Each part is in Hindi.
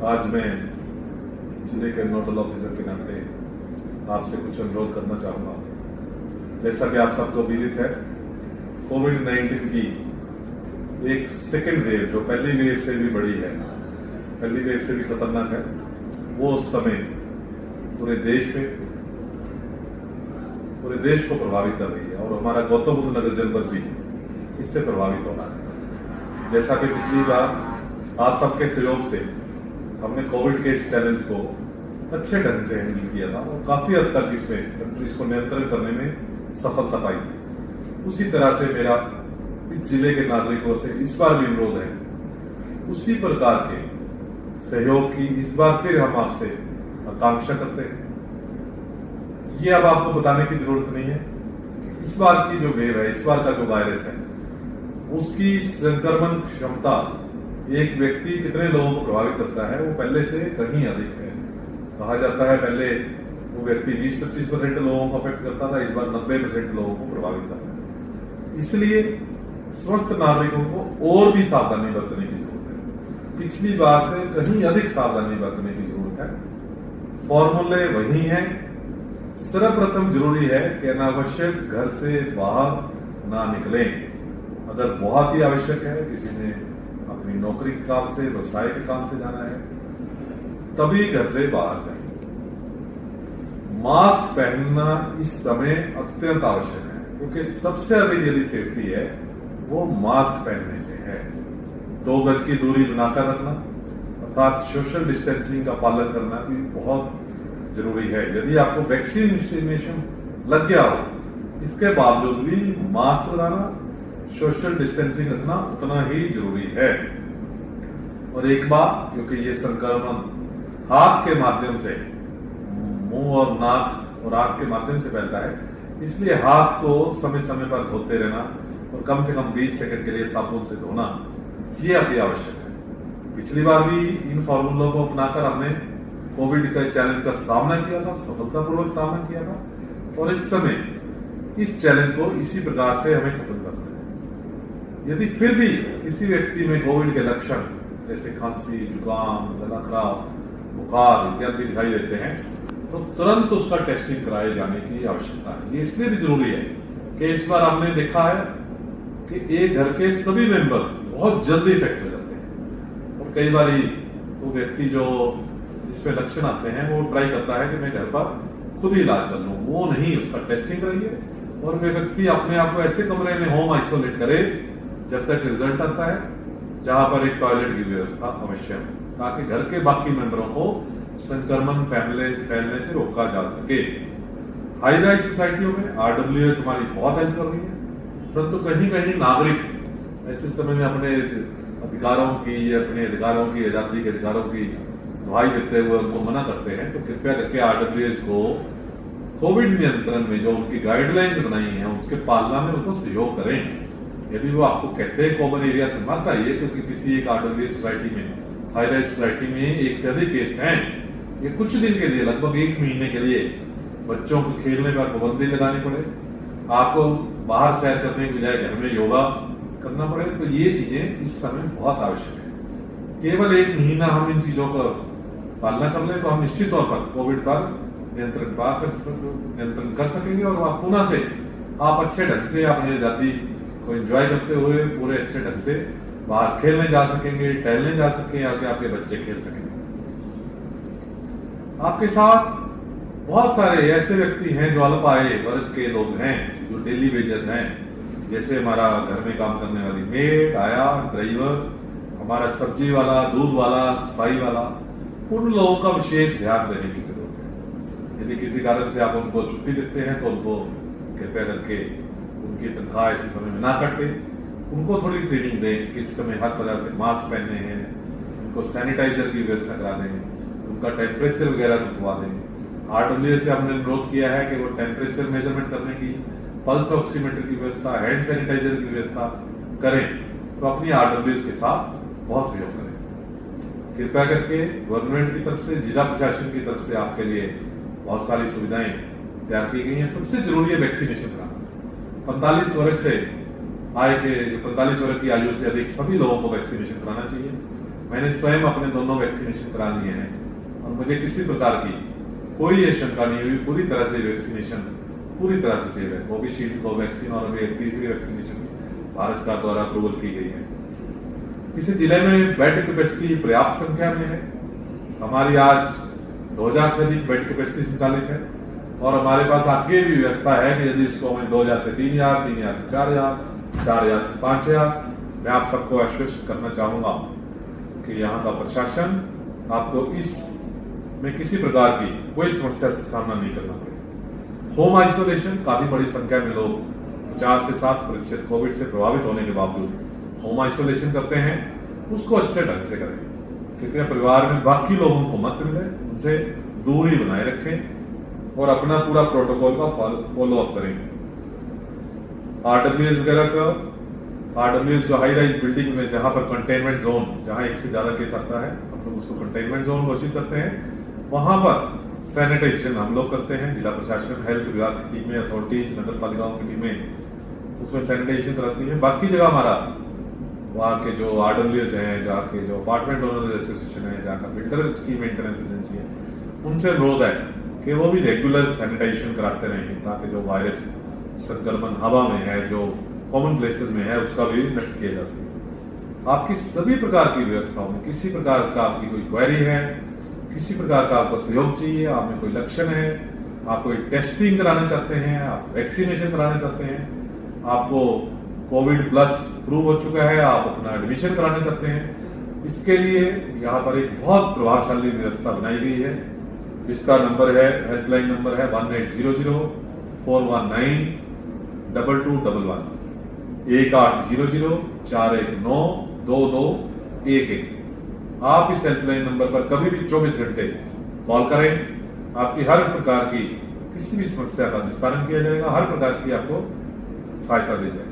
आज मैं जिले के नोडल ऑफिसर के नाते आपसे कुछ अनुरोध करना चाहूंगा। जैसा कि आप सबको विदित है, कोविड-19 की एक सेकेंड वेव जो पहली वेव से भी बड़ी है, पहली वेव से भी खतरनाक है, वो उस समय पूरे देश को प्रभावित कर रही है और हमारा गौतम बुद्ध नगर जनपद भी इससे प्रभावित हो रहा है। जैसा कि पिछली बार आप सबके सहयोग से हमने कोविड के इस चैलेंज को अच्छे ढंग से हैंडल किया था और काफी हद तक इसको नियंत्रण करने में सफलता पाई थी। उसी तरह से मेरा इस जिले के नागरिकों से इस बार भी अनुरोध है, उसी प्रकार के सहयोग की इस बार फिर हम आपसे आकांक्षा करते हैं। ये अब आपको बताने की जरूरत नहीं है कि इस बार की जो वेव है, इस बार का जो वायरस है, उसकी संक्रमण क्षमता एक व्यक्ति कितने लोगों को प्रभावित करता है वो पहले से कहीं अधिक है। कहा जाता है पहले वो व्यक्ति 20-25% लोगों को अफेक्ट करता था, इस बार 90% लोगों को प्रभावित करता है। इसलिए स्वस्थ नागरिकों को और भी सावधानी बरतने की जरूरत है। पिछली बार से कहीं अधिक सावधानी बरतने की जरूरत है। फॉर्मूले वही हैं। सर्वप्रथम जरूरी है कि अनावश्यक घर से बाहर ना निकलें। अगर बहुत ही आवश्यक है, किसी ने अपनी नौकरी के काम से, व्यवसाय के काम से जाना है, तभी घर से बाहर जाए। मास्क पहनना इस समय अत्यंत आवश्यक है, क्योंकि सबसे अधिक यदि सेफ्टी है वो मास्क पहनने से है। 2 गज की दूरी बनाकर रखना अर्थात सोशल डिस्टेंसिंग का पालन करना भी बहुत जरूरी है। यदि आपको वैक्सीनेशन लग गया हो, इसके बावजूद भी मास्क लगाना, सोशल डिस्टेंसिंग रखना उतना ही जरूरी है। और एक बात, क्योंकि ये संक्रमण हाथ के माध्यम से, मुंह और नाक और आंख के माध्यम से फैलता है, इसलिए हाथ को समय समय पर धोते रहना और कम से कम 20 सेकंड के लिए साबुन से धोना, ये अति आवश्यक है। पिछली बार भी इन फॉर्मूलों को अपनाकर हमने कोविड के चैलेंज का सामना किया था, सफलतापूर्वक सामना किया था और इस समय इस चैलेंज को इसी प्रकार से हमें खत्म करना है। यदि फिर भी किसी व्यक्ति में कोविड के लक्षण जैसे खांसी, जुकाम, गला खराब, बुखार इत्यादि दिखाई देते हैं, तो तुरंत उसका टेस्टिंग कराए जाने की आवश्यकता है। ये इसलिए भी जरूरी है कि इस बार हमने देखा है कि एक घर के सभी मेंबर बहुत जल्दी इफेक्ट हो जाते हैं और कई बार वो व्यक्ति जो जिसमें लक्षण आते हैं वो ट्राई करता है कि मैं घर पर खुद ही इलाज कर लूं। वो नहीं, उसका टेस्टिंग कराइए और वे व्यक्ति अपने आप को ऐसे कमरे में होम आइसोलेट करे जब तक रिजल्ट आता है, जहां पर एक टॉयलेट की व्यवस्था अवश्य है, ताकि घर के बाकी मेंबरों को संक्रमण फैलने से रोका जा सके। हाई राइज सोसाइटियों में RWS हमारी बहुत हेल्प कर रही है, परंतु कहीं कहीं नागरिक ऐसे समय में अपने अधिकारों की, आजादी के अधिकारों की दुहाई देते हुए उनको मना करते हैं। तो कृपया करके RWS को कोविड नियंत्रण में जो उनकी गाइडलाइंस बनाई हैं उसके पालना में उनको सहयोग करें। यदि वो आपको कहते हैं कॉमन एरिया से मत आइए, क्योंकि किसी एक RWS सोसाइटी में, हाई राइज सोसाइटी में एक से अधिक केस हैं, ये कुछ दिन के लिए, लगभग 1 महीने के लिए बच्चों को खेलने पर पाबंदी लगानी पड़े, आपको बाहर सैर करने की बजाय घर में योगा करना पड़े, तो ये चीजें इस समय बहुत आवश्यक है। केवल 1 महीना हम इन चीजों का पालना कर ले तो हम निश्चित तौर पर कोविड पर नियंत्रण कर सकेंगे और आप पुनः से आप अच्छे ढंग से अपनी आजादी को एंजॉय करते हुए पूरे अच्छे ढंग से बाहर खेलने जा सकेंगे, टहलने जा सकेंगे, आगे आपके बच्चे खेल सकेंगे। आपके साथ बहुत सारे ऐसे व्यक्ति हैं जो अल्प आय वर्ग के लोग हैं, जो डेली वेजेस हैं, जैसे हमारा घर में काम करने वाली मेड, आया, ड्राइवर, हमारा सब्जी वाला, दूध वाला, सफाई वाला, उन लोगों का विशेष ध्यान देने की जरूरत है। यदि किसी कारण से आप उनको छुट्टी देते हैं तो उनको कृपया करके उनकी तनख्वाह ऐसे समय में ना काटे, उनको थोड़ी ट्रेनिंग दें कि इस समय हर तरह से मास्क पहनने हैं, उनको सैनिटाइजर की व्यवस्था करा दें, उनका टेम्परेचर वगैरह रुकवा दें। RWS से हमने अनुरोध किया है कि वो टेम्परेचर मेजरमेंट करने की, पल्स ऑक्सीमीटर की व्यवस्था, हैंड सैनिटाइजर की व्यवस्था करें, तो अपनी RWS के साथ बहुत सहयोग करें। कृपया करके गवर्नमेंट की तरफ से, जिला प्रशासन की तरफ से आपके लिए बहुत सारी सुविधाएं तैयार की गई हैं। सबसे जरूरी है वैक्सीनेशन कराना। 45 वर्ष की आयु से अधिक सभी लोगों को वैक्सीनेशन कराना चाहिए। मैंने स्वयं अपने दोनों वैक्सीनेशन करा लिए हैं और मुझे किसी प्रकार की कोई ये शंका नहीं हुई। पूरी तरह से वैक्सीनेशन पूरी तरह से सेफ है। कोविशील्ड, कोवैक्सीन और अभी एक तीसरी वैक्सीनेशन भारत सरकार द्वारा अप्रूवल की गई है। इस जिले में बेड कैपेसिटी पर्याप्त संख्या में है। हमारी आज 2000 से अधिक बेड कैपेसिटी संचालित है और हमारे पास आगे भी व्यवस्था है कि यदि इसको हमें 2000 से 3000, 3000 से 4000, 4000 से 5000, मैं आप सबको आश्वस्त करना चाहूंगा कि यहाँ का प्रशासन आपको इस में किसी प्रकार की कोई समस्या से सामना नहीं करना पड़ेगा। होम आइसोलेशन, काफी बड़ी संख्या में लोग 50 से 60% कोविड से प्रभावित होने के बावजूद होम आइसोलेशन करते हैं, उसको अच्छे ढंग से करें। कृपया परिवार में बाकी लोगों को मत मिले, उनसे दूरी बनाए रखें और अपना पूरा प्रोटोकॉल का फॉलो अप करें। आरडब्ल्यूएस वगैरह का आरडब्ल्यूएस जो हाई राइज बिल्डिंग में जहां पर कंटेनमेंट जोन, जहां एक से ज्यादा केस आता है, हम लोग उसको कंटेनमेंट जोन घोषित करते हैं। वहां पर सैनिटाइजेशन हम लोग करते हैं। जिला प्रशासन, हेल्थ विभाग की टीमें, अथॉरिटीज, नगर पालिकाओं की टीमें उसमें सैनिटाइजेशन कराती है। बाकी जगह हमारा वहाँ के जो आरडब्ल्यूएस हैं, जहाँ के जो अपार्टमेंट ओनर्स एसोसिएशन है, जहाँ का बिल्डर की मेंटेनेंस एजेंसी है, उनसे अनुरोध है कि वो भी रेगुलर सैनिटाइजेशन कराते रहें ताकि जो वायरस संक्रमण हवा में है, जो कॉमन प्लेसेस में है, उसका भी नष्ट किया जा सके। आपकी सभी प्रकार की व्यवस्थाओं में किसी प्रकार का आपकी कोई क्वेरी है, किसी प्रकार का आपको सहयोग चाहिए, आप में कोई लक्षण है, आप कोई टेस्टिंग कराना चाहते हैं, आप वैक्सीनेशन कराना चाहते हैं, आपको कोविड प्लस प्रूव हो चुका है, आप अपना एडमिशन कराना चाहते हैं, इसके लिए यहाँ पर एक बहुत प्रभावशाली व्यवस्था बनाई गई है, जिसका नंबर है, हेल्पलाइन नंबर है 1800-419-2211, 1800-419-2211। आप इस हेल्पलाइन नंबर पर कभी भी 24 घंटे कॉल करें, आपकी हर प्रकार की किसी भी समस्या का निस्तारण किया जाएगा, हर प्रकार की आपको सहायता दी जाएगी।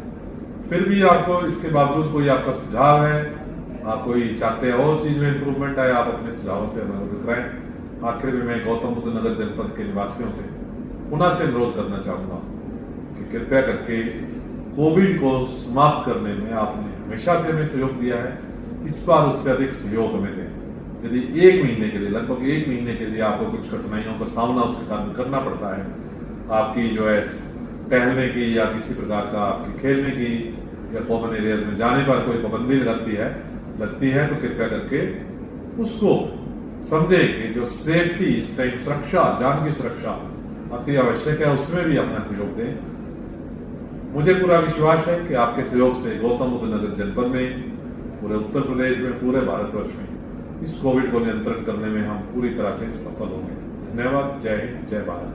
फिर भी आपको इसके बावजूद कोई आपका सुझाव है, आप कोई चाहते हैं और चीज में इंप्रूवमेंट है, आप अपने सुझावों से अनुरोध करें। आखिर में मैं गौतम बुद्ध नगर जनपद के निवासियों से पुनः से अनुरोध करना चाहूंगा कि कृपया करके कोविड को समाप्त करने में आपने हमेशा से हमें सहयोग दिया है, इस बार उससे अधिक सहयोग हमें दें। यदि एक महीने के लिए, लगभग एक महीने के लिए आपको कुछ कठिनाइयों का सामना उसके कारण करना पड़ता है, आपकी जो है टहलने की या किसी प्रकार का आपकी खेलने की या कॉमन एरियाज में जाने पर कोई पाबंदी लगती है तो कृपया करके उसको समझे कि जो सेफ्टी, इस टाइम सुरक्षा, जान की सुरक्षा अति आवश्यक है, उसमें भी अपना सहयोग दें। मुझे पूरा विश्वास है कि आपके सहयोग से गौतम बुद्ध नगर जनपद में, पूरे उत्तर प्रदेश में, पूरे भारतवर्ष में इस कोविड को नियंत्रण करने में हम पूरी तरह से सफल होंगे। धन्यवाद। जय हिंद, जय भारत।